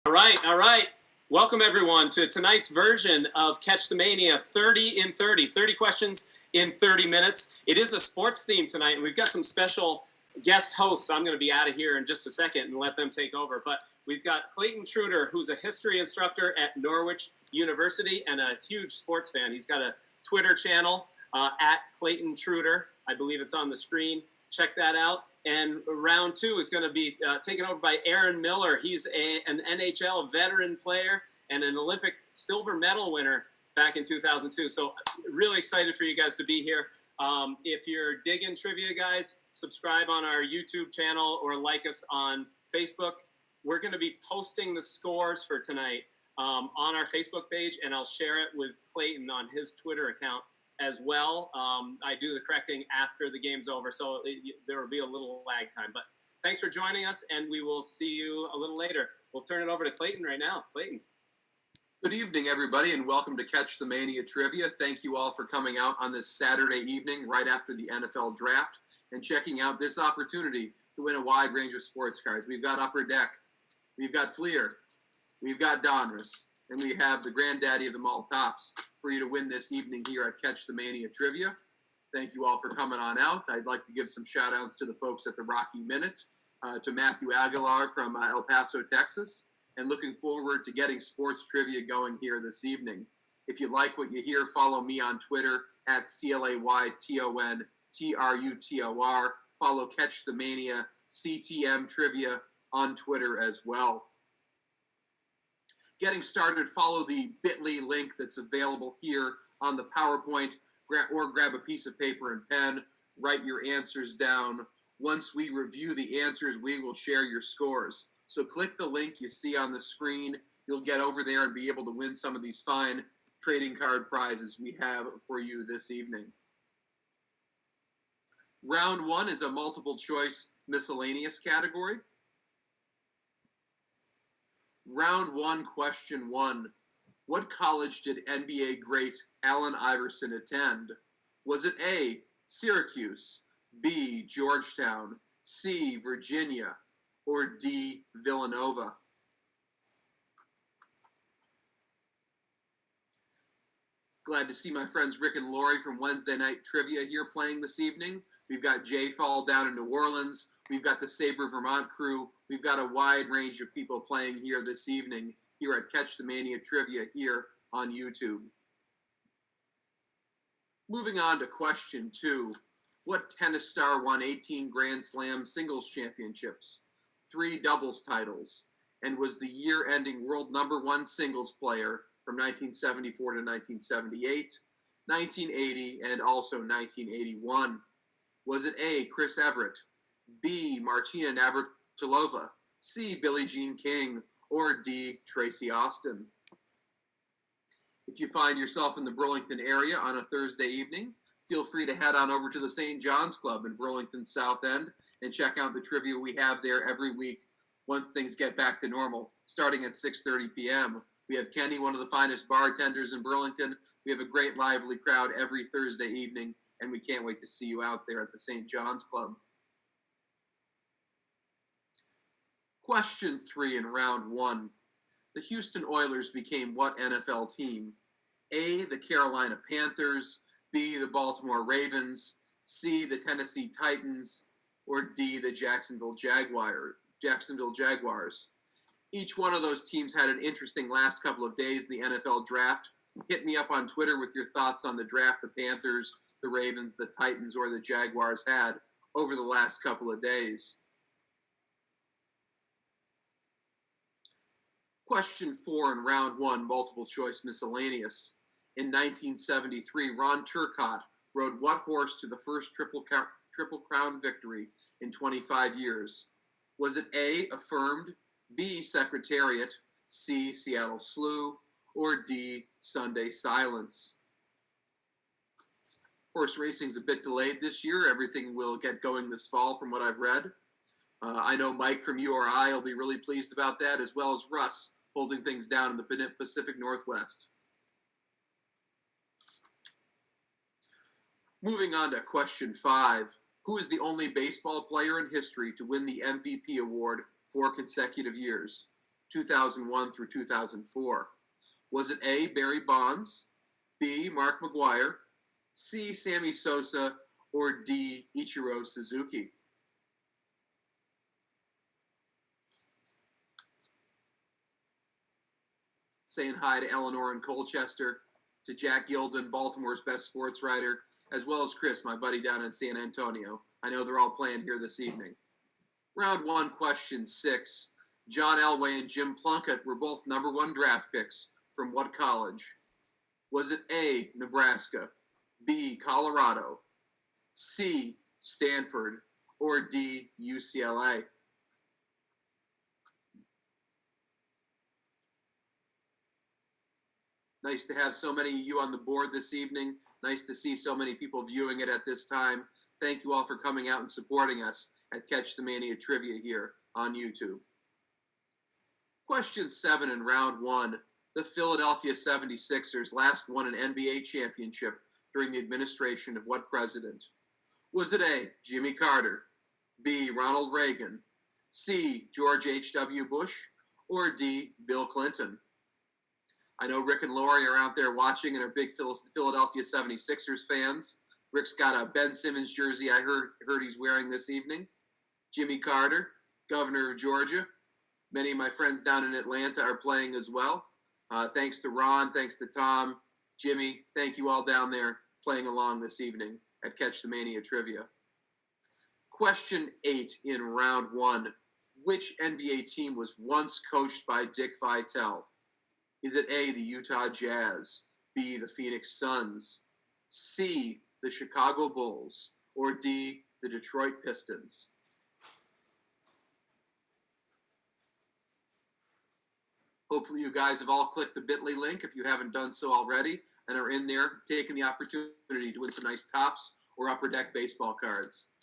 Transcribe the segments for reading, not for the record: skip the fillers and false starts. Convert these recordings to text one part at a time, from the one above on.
All right. Welcome, everyone, to tonight's version of Catch the Mania 30 in 30. 30 questions in 30 minutes. It is a sports theme tonight, and we've got some special guest hosts. I'm going to be out of here in just a second and let them take over. But we've got Clayton Truder, who's a history instructor at Norwich University and a huge sports fan. He's got a Twitter channel at Clayton Truder. I believe it's on the screen. Check that out. And round two is going to be taken over by Aaron Miller. He's an NHL veteran player and an Olympic silver medal winner back in 2002. So really excited for you guys to be here. If you're digging trivia, guys, subscribe on our YouTube channel or like us on Facebook. We're going to be posting the scores for tonight on our Facebook page, and I'll share it with Clayton on his Twitter account as well. I do the correcting after the game's over, so there will be a little lag time. But thanks for joining us, and we will see you a little later. We'll turn it over to Clayton right now. Clayton. Good evening, everybody, and welcome to Catch the Mania Trivia. Thank you all for coming out on this Saturday evening right after the NFL draft and checking out this opportunity to win a wide range of sports cards. We've got Upper Deck, we've got Fleer, we've got Donruss, and we have the granddaddy of them all, Tops, for you to win this evening here at Catch the Mania Trivia. Thank you all for coming on out. I'd like to give some shout-outs to the folks at the Rocky Minute, to Matthew Aguilar from El Paso, Texas, and looking forward to getting sports trivia going here this evening. If you like what you hear, follow me on Twitter at ClaytonTrutor. Follow Catch the Mania CTM Trivia on Twitter as well. Getting started, follow the bit.ly link that's available here on the PowerPoint, or grab a piece of paper and pen, write your answers down. Once we review the answers, we will share your scores. So click the link you see on the screen. You'll get over there and be able to win some of these fine trading card prizes we have for you this evening. Round one is a multiple choice miscellaneous category. Round one, question one. What college did NBA great Allen Iverson attend? Was it A, Syracuse, B, Georgetown, C, Virginia, or D, Villanova? Glad to see my friends Rick and Lori from Wednesday Night Trivia here playing this evening. We've got Jay Fall down in New Orleans. We've got the Sabre Vermont crew. We've got a wide range of people playing here this evening here at Catch the Mania Trivia here on YouTube. Moving on to question two. What tennis star won 18 Grand Slam singles championships, 3 doubles titles, and was the year-ending world #1 singles player from 1974 to 1978, 1980, and also 1981? Was it A, Chris Everett, B, Martina Navratilova, C, Billie Jean King, or D, Tracy Austin? If you find yourself in the Burlington area on a Thursday evening, feel free to head on over to the St. John's Club in Burlington South End and check out the trivia we have there every week once things get back to normal, starting at 6:30 p.m. We have Kenny, one of the finest bartenders in Burlington. We have a great lively crowd every Thursday evening, and we can't wait to see you out there at the St. John's Club. Question 3 in round 1. The Houston Oilers became what NFL team? A, the Carolina Panthers, B, the Baltimore Ravens, C, the Tennessee Titans, or D, the Jacksonville Jaguars. Each one of those teams had an interesting last couple of days in the NFL draft. Hit me up on Twitter with your thoughts on the draft the Panthers, the Ravens, the Titans, or the Jaguars had over the last couple of days. Question 4 in round 1, multiple choice miscellaneous. In 1973, Ron Turcotte rode what horse to the first Triple Crown victory in 25 years? Was it A, Affirmed, B, Secretariat, C, Seattle Slew, or D, Sunday Silence? Horse racing's a bit delayed this year. Everything will get going this fall from what I've read. I know Mike from URI will be really pleased about that, as well as Russ holding things down in the Pacific Northwest. Moving on to question 5. Who is the only baseball player in history to win the MVP award 4 consecutive years? 2001 through 2004? Was it A, Barry Bonds, B, Mark McGwire, C, Sammy Sosa, or D, Ichiro Suzuki? Saying hi to Eleanor in Colchester, to Jack Gilden, Baltimore's best sports writer, as well as Chris, my buddy down in San Antonio. I know they're all playing here this evening. Round one, question 6. John Elway and Jim Plunkett were both number 1 draft picks from what college? Was it A, Nebraska, B, Colorado, C, Stanford, or D, UCLA? Nice to have so many of you on the board this evening. Nice to see so many people viewing it at this time. Thank you all for coming out and supporting us at Catch the Mania Trivia here on YouTube. Question 7 in round 1. The Philadelphia 76ers last won an NBA championship during the administration of what president? Was it A, Jimmy Carter, B, Ronald Reagan, C, George H.W. Bush, or D, Bill Clinton? I know Rick and Lori are out there watching and are big Philadelphia 76ers fans. Rick's got a Ben Simmons jersey I heard he's wearing this evening. Jimmy Carter, governor of Georgia. Many of my friends down in Atlanta are playing as well. Thanks to Ron, thanks to Tom, Jimmy, thank you all down there playing along this evening at Catch the Mania Trivia. Question 8 in round 1. Which NBA team was once coached by Dick Vitale? Is it A, the Utah Jazz, B, the Phoenix Suns, C, the Chicago Bulls, or D, the Detroit Pistons? Hopefully you guys have all clicked the bit.ly link if you haven't done so already and are in there taking the opportunity to win some nice tops or upper deck baseball cards.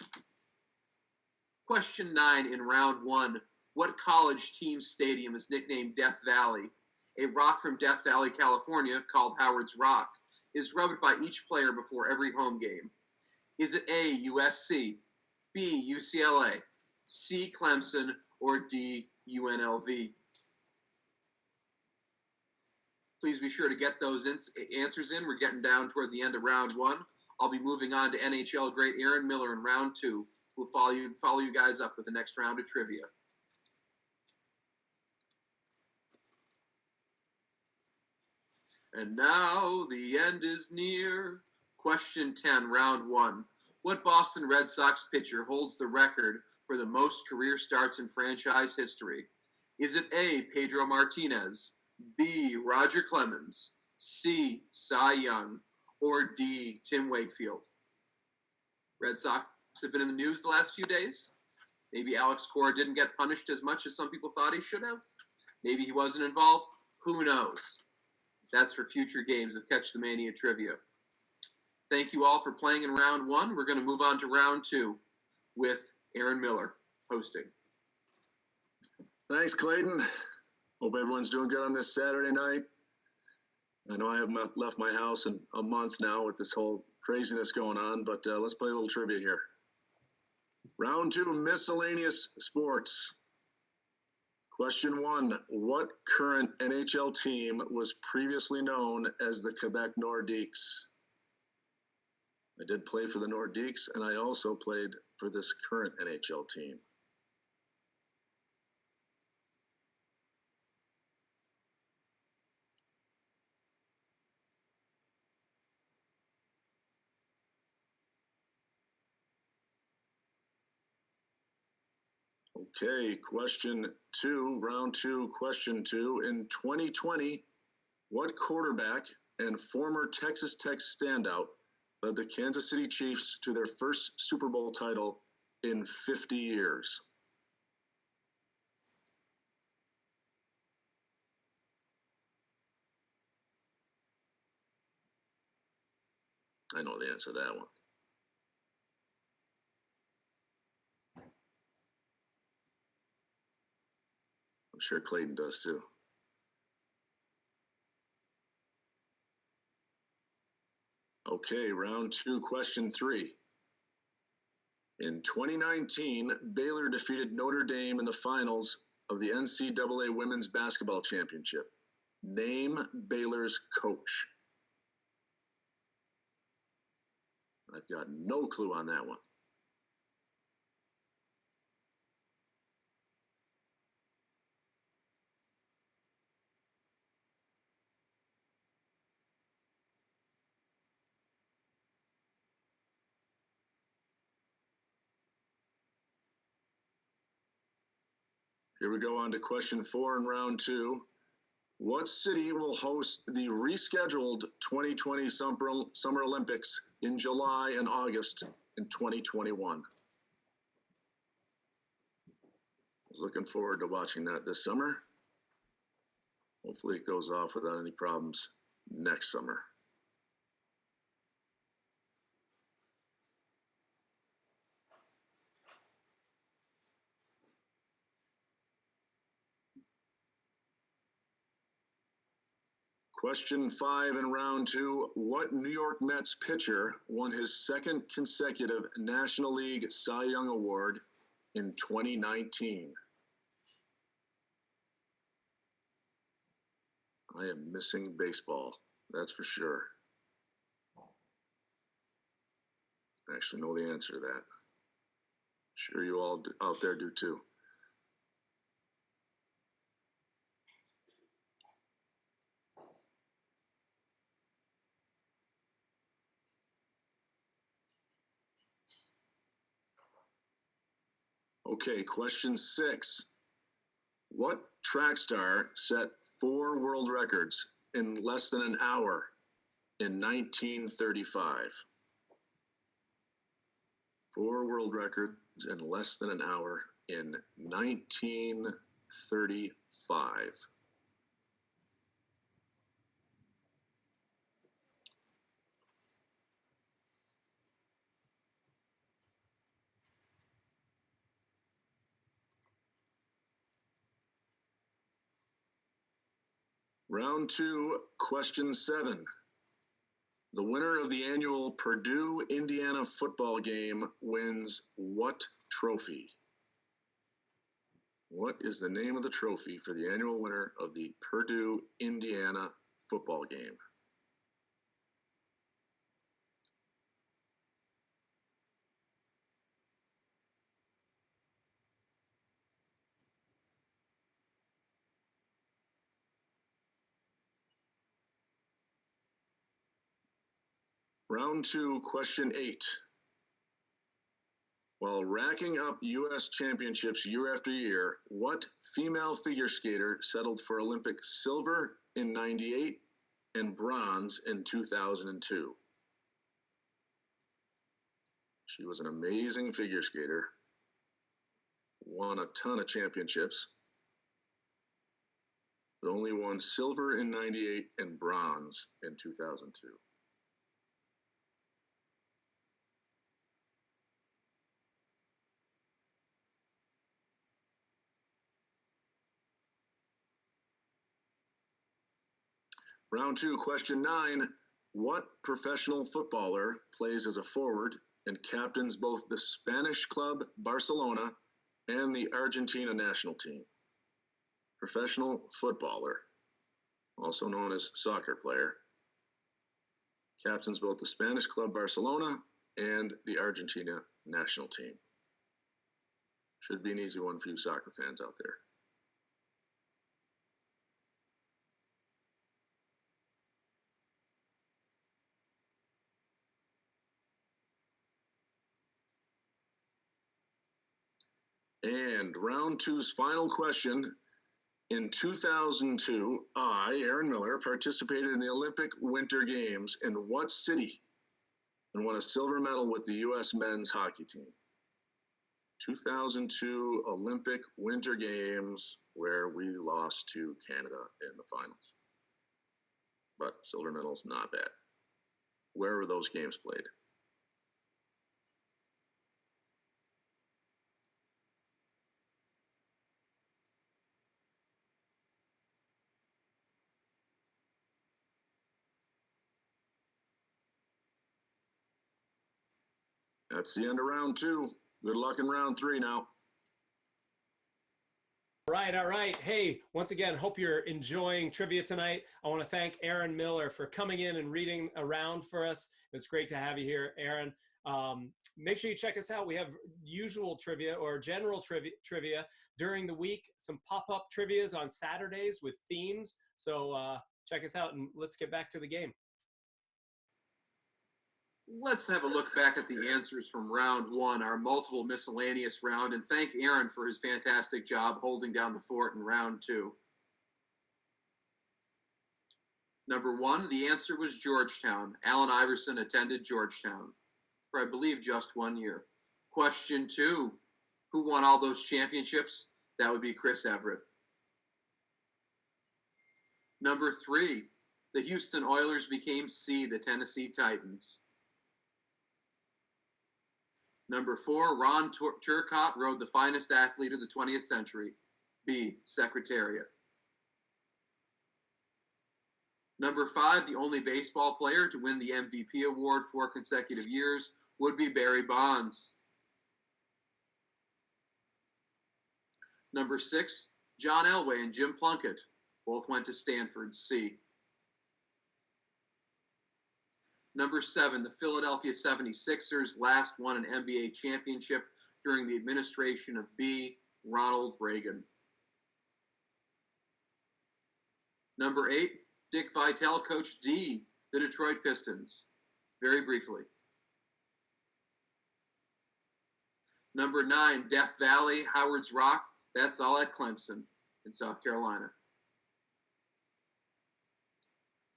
Question 9 in round 1. What college team stadium is nicknamed Death Valley? A rock from Death Valley, California, called Howard's Rock, is rubbed by each player before every home game. Is it A, USC, B, UCLA, C, Clemson, or D, UNLV? Please be sure to get those answers in. We're getting down toward the end of round 1. I'll be moving on to NHL great Aaron Miller in round 2, who will follow you guys up with the next round of trivia. And now the end is near. Question 10, round 1. What Boston Red Sox pitcher holds the record for the most career starts in franchise history? Is it A, Pedro Martinez, B, Roger Clemens, C, Cy Young, or D, Tim Wakefield? Red Sox have been in the news the last few days. Maybe Alex Cora didn't get punished as much as some people thought he should have. Maybe he wasn't involved. Who knows? That's for future games of Catch the Mania Trivia. Thank you all for playing in round 1. We're going to move on to round 2 with Aaron Miller hosting. Thanks, Clayton. Hope everyone's doing good on this Saturday night. I know I haven't left my house in a month now with this whole craziness going on, but let's play a little trivia here. Round 2, Miscellaneous Sports. Question 1, what current NHL team was previously known as the Quebec Nordiques? I did play for the Nordiques, and I also played for this current NHL team. Okay, question 2, round 2, question 2. In 2020, what quarterback and former Texas Tech standout led the Kansas City Chiefs to their first Super Bowl title in 50 years? I know the answer to that one. I'm sure Clayton does too. Okay, round 2, question 3. In 2019, Baylor defeated Notre Dame in the finals of the NCAA Women's Basketball Championship. Name Baylor's coach. I've got no clue on that one. Here we go on to question 4 in round 2. What city will host the rescheduled 2020 Summer Olympics in July and August in 2021? I was looking forward to watching that this summer. Hopefully it goes off without any problems next summer. Question 5 in round 2. What New York Mets pitcher won his second consecutive National League Cy Young Award in 2019? I am missing baseball, that's for sure. I actually know the answer to that. Sure you all out there do too. Okay, question 6. What track star set 4 world records in less than an hour in 1935? 4 world records in less than an hour in 1935. Round 2, question 7. The winner of the annual Purdue-Indiana football game wins what trophy? What is the name of the trophy for the annual winner of the Purdue-Indiana football game? Round 2, question 8. While racking up U.S. championships year after year, what female figure skater settled for Olympic silver in '98 and bronze in 2002? She was an amazing figure skater, won a ton of championships, but only won silver in '98 and bronze in 2002. Round 2, question 9. What professional footballer plays as a forward and captains both the Spanish club Barcelona and the Argentina national team? Professional footballer, also known as soccer player, captains both the Spanish club Barcelona and the Argentina national team. Should be an easy one for you soccer fans out there. And round 2's final question. In 2002, I, Aaron Miller, participated in the Olympic Winter Games in what city and won a silver medal with the U.S. men's hockey team? 2002 Olympic Winter Games, where we lost to Canada in the finals. But silver medal's not bad. Where were those games played? That's the end of round 2. Good luck in round 3 now. right, all right. Hey, once again, hope you're enjoying trivia tonight. I want to thank Aaron Miller for coming in and reading around for us. It's great to have you here, Aaron. Make sure you check us out. We have usual trivia or general trivia during the week, some pop-up trivias on Saturdays with themes. So check us out, and let's get back to the game. Let's have a look back at the answers from round one, our multiple miscellaneous round, and thank Aaron for his fantastic job holding down the fort in round two. Number one, the answer was Georgetown. Allen Iverson attended Georgetown for, I believe, just 1 year. Question two, who won all those championships? That would be Chris Everett. Number three, the Houston Oilers became C, the Tennessee Titans. Number four, Ron Turcotte rode the finest athlete of the 20th century. B, Secretariat. Number five, the only baseball player to win the MVP award 4 consecutive years would be Barry Bonds. Number six, John Elway and Jim Plunkett both went to Stanford, C. Number seven, the Philadelphia 76ers last won an NBA championship during the administration of B, Ronald Reagan. Number eight, Dick Vitale coached D, the Detroit Pistons, very briefly. Number nine, Death Valley, Howard's Rock, that's all at Clemson in South Carolina.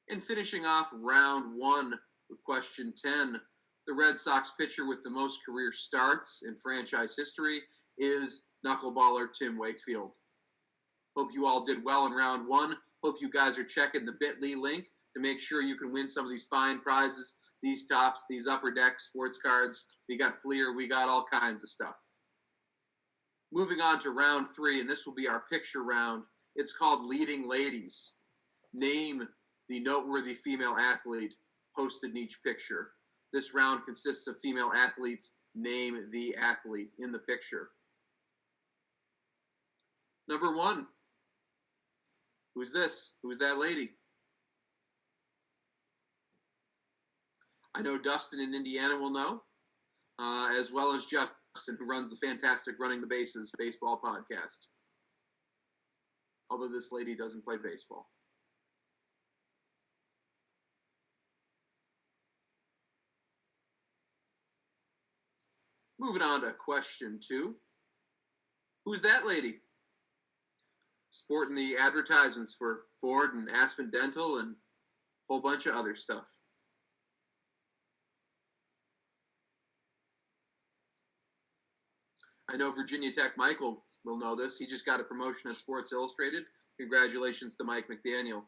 And finishing off round one with question 10, the Red Sox pitcher with the most career starts in franchise history is knuckleballer Tim Wakefield. Hope you all did well in round one. Hope you guys are checking the bit.ly link to make sure you can win some of these fine prizes, these tops, these upper deck sports cards. We got Fleer, we got all kinds of stuff. Moving on to round three, and this will be our picture round. It's called Leading Ladies. Name the noteworthy female athlete posted in each picture. This round consists of female athletes. Name the athlete in the picture. Number one. Who's this? Who's that lady? I know Dustin in Indiana will know, as well as Justin, who runs the fantastic Running the Bases baseball podcast. Although this lady doesn't play baseball. Moving on to question two. Who's that lady? Sporting the advertisements for Ford and Aspen Dental and a whole bunch of other stuff. I know Virginia Tech Michael will know this. He just got a promotion at Sports Illustrated. Congratulations to Mike McDaniel.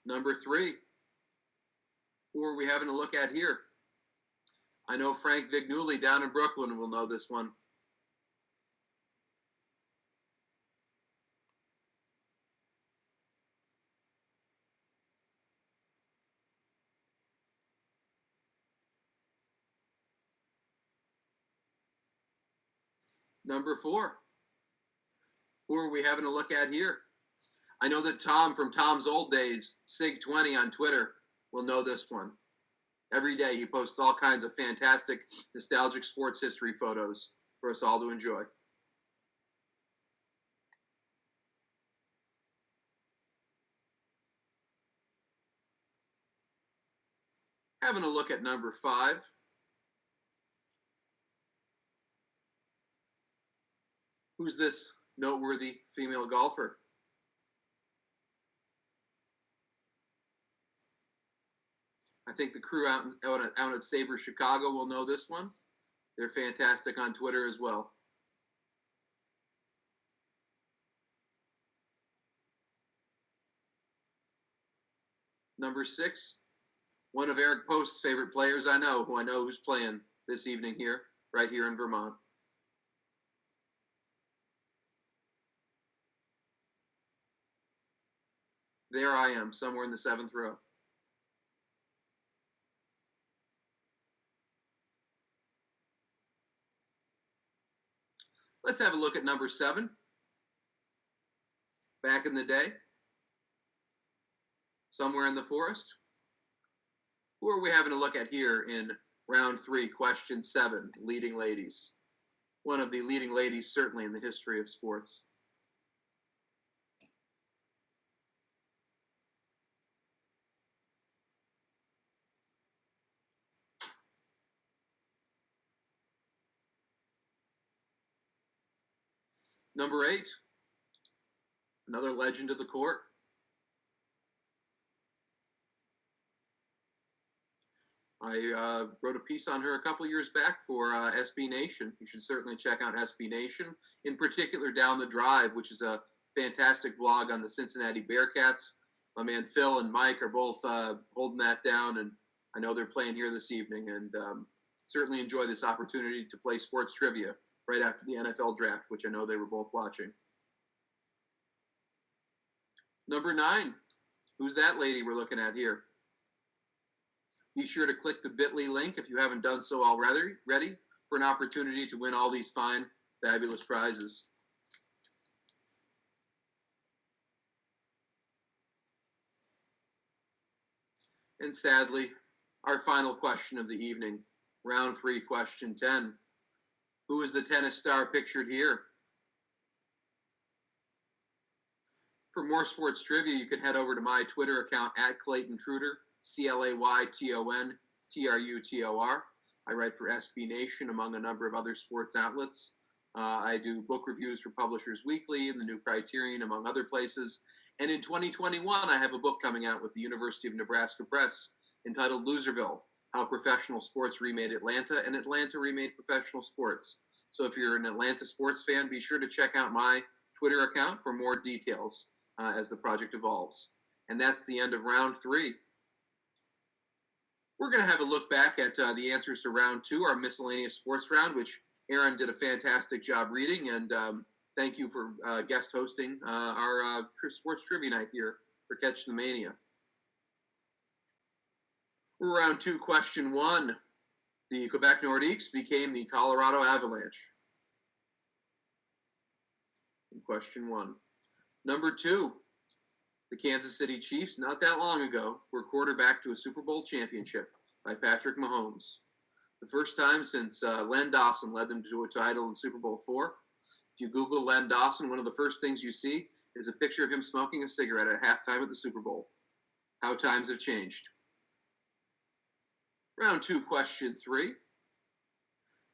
Number three. Who are we having a look at here? I know Frank Vignulli down in Brooklyn will know this one. Number four. Who are we having a look at here? I know that Tom from Tom's Old Days, Sig20 on Twitter, will know this one. Every day he posts all kinds of fantastic, nostalgic sports history photos for us all to enjoy. Having a look at number five. Who's this noteworthy female golfer? I think the crew out at Sabre Chicago will know this one. They're fantastic on Twitter as well. Number six, one of Eric Post's favorite players I know, who's playing this evening here, right here in Vermont. There I am, somewhere in the seventh row. Let's have a look at number 7. Back in the day, somewhere in the forest. Who are we having a look at here in round 3, question 7, leading ladies? One of the leading ladies, certainly in the history of sports. Number 8, another legend of the court. I wrote a piece on her a couple years back for SB Nation. You should certainly check out SB Nation, in particular Down the Drive, which is a fantastic blog on the Cincinnati Bearcats. My man Phil and Mike are both holding that down, and I know they're playing here this evening, and certainly enjoy this opportunity to play sports trivia right after the NFL draft, which I know they were both watching. Number 9, who's that lady we're looking at here? Be sure to click the bit.ly link if you haven't done so already, ready for an opportunity to win all these fine, fabulous prizes. And sadly, our final question of the evening, round 3, question 10. Who is the tennis star pictured here? For more sports trivia, you can head over to my Twitter account at Clayton Trutor, ClaytonTrutor. I write for SB Nation, among a number of other sports outlets. I do book reviews for Publishers Weekly and the New Criterion, among other places. And in 2021, I have a book coming out with the University of Nebraska Press entitled Loserville, How Professional Sports Remade Atlanta and Atlanta Remade Professional Sports. So if you're an Atlanta sports fan, be sure to check out my Twitter account for more details as the project evolves. And that's the end of round 3. We're going to have a look back at the answers to round 2, our miscellaneous sports round, which Aaron did a fantastic job reading. And thank you for guest hosting our sports trivia night here for Catch the Mania. Round 2, question 1. The Quebec Nordiques became the Colorado Avalanche. In question 1. Number 2. The Kansas City Chiefs, not that long ago, were quarterback to a Super Bowl championship by Patrick Mahomes. The first time since Len Dawson led them to a title in Super Bowl IV. If you Google Len Dawson, one of the first things you see is a picture of him smoking a cigarette at halftime at the Super Bowl. How times have changed. Round 2, question 3.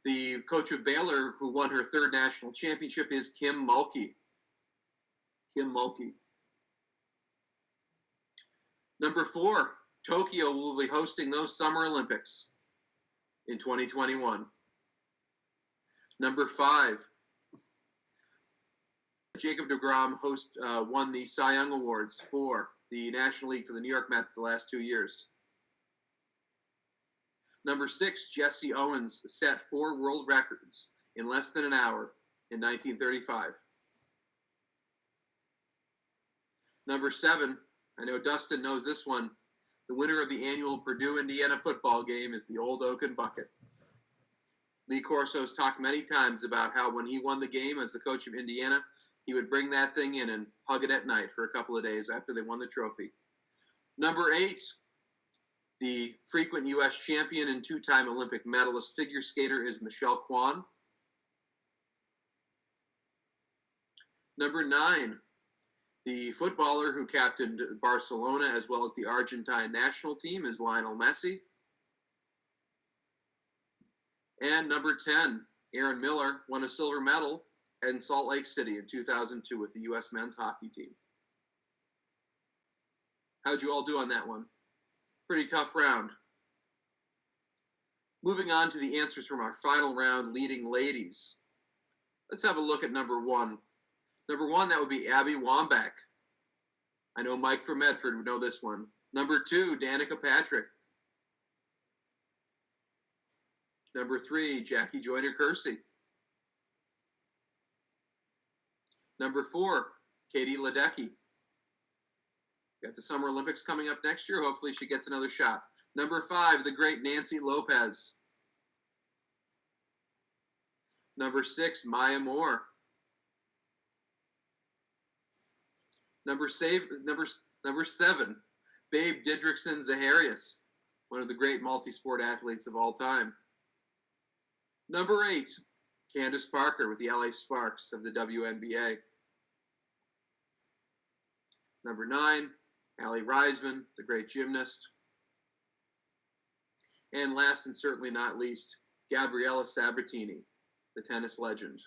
The coach of Baylor, who won her 3rd national championship, is Kim Mulkey. Kim Mulkey. Number 4, Tokyo will be hosting those Summer Olympics in 2021. Number 5, Jacob deGrom won the Cy Young Awards for the National League for the New York Mets the last 2 years. Number 6, Jesse Owens set 4 world records in less than an hour in 1935. Number 7, I know Dustin knows this one. The winner of the annual Purdue-Indiana football game is the Old Oaken Bucket. Lee Corso's talked many times about how when he won the game as the coach of Indiana, he would bring that thing in and hug it at night for a couple of days after they won the trophy. Number 8, the frequent U.S. champion and 2-time Olympic medalist figure skater is Michelle Kwan. Number 9, the footballer who captained Barcelona as well as the Argentine national team is Lionel Messi. And number 10, Aaron Miller won a silver medal in Salt Lake City in 2002 with the U.S. men's hockey team. How'd you all do on that one? Pretty tough round. Moving on to the answers from our final round, leading ladies. Let's have a look at number 1. Number 1, that would be Abby Wambach. I know Mike from Medford would know this one. Number 2, Danica Patrick. Number 3, Jackie Joyner-Kersee. Number 4, Katie Ledecky. Got the Summer Olympics coming up next year. Hopefully she gets another shot. Number 5, the great Nancy Lopez. Number 6, Maya Moore. Number 7, Babe Didrikson Zaharias, one of the great multi-sport athletes of all time. Number 8, Candace Parker with the LA Sparks of the WNBA. Number 9, Allie Reisman, the great gymnast. And last and certainly not least, Gabriella Sabatini, the tennis legend.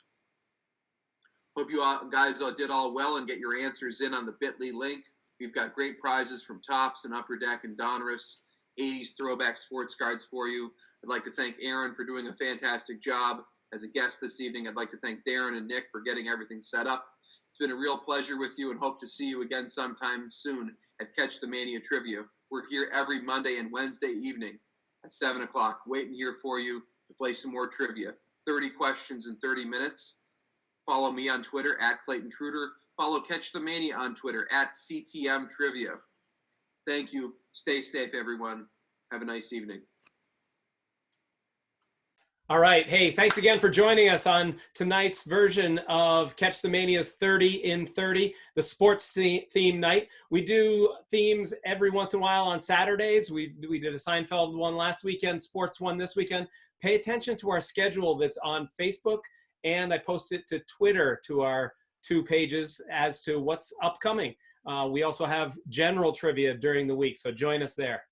Hope you guys did all well and get your answers in on the bit.ly link. We've got great prizes from Tops and Upper Deck and Donruss, 80s throwback sports cards for you. I'd like to thank Aaron for doing a fantastic job as a guest this evening. I'd like to thank Darren and Nick for getting everything set up. It's been a real pleasure with you and hope to see you again sometime soon at Catch the Mania Trivia. We're here every Monday and Wednesday evening at 7 o'clock, waiting here for you to play some more trivia. 30 questions in 30 minutes. Follow me on Twitter at Clayton Truder. Follow Catch the Mania on Twitter at CTM Trivia. Thank you. Stay safe, everyone. Have a nice evening. All right. Hey, thanks again for joining us on tonight's version of Catch the Mania's 30 in 30, the sports theme night. We do themes every once in a while on Saturdays. We did a Seinfeld one last weekend, sports one this weekend. Pay attention to our schedule that's on Facebook, and I post it to Twitter to our 2 pages as to what's upcoming. We also have general trivia during the week, so join us there.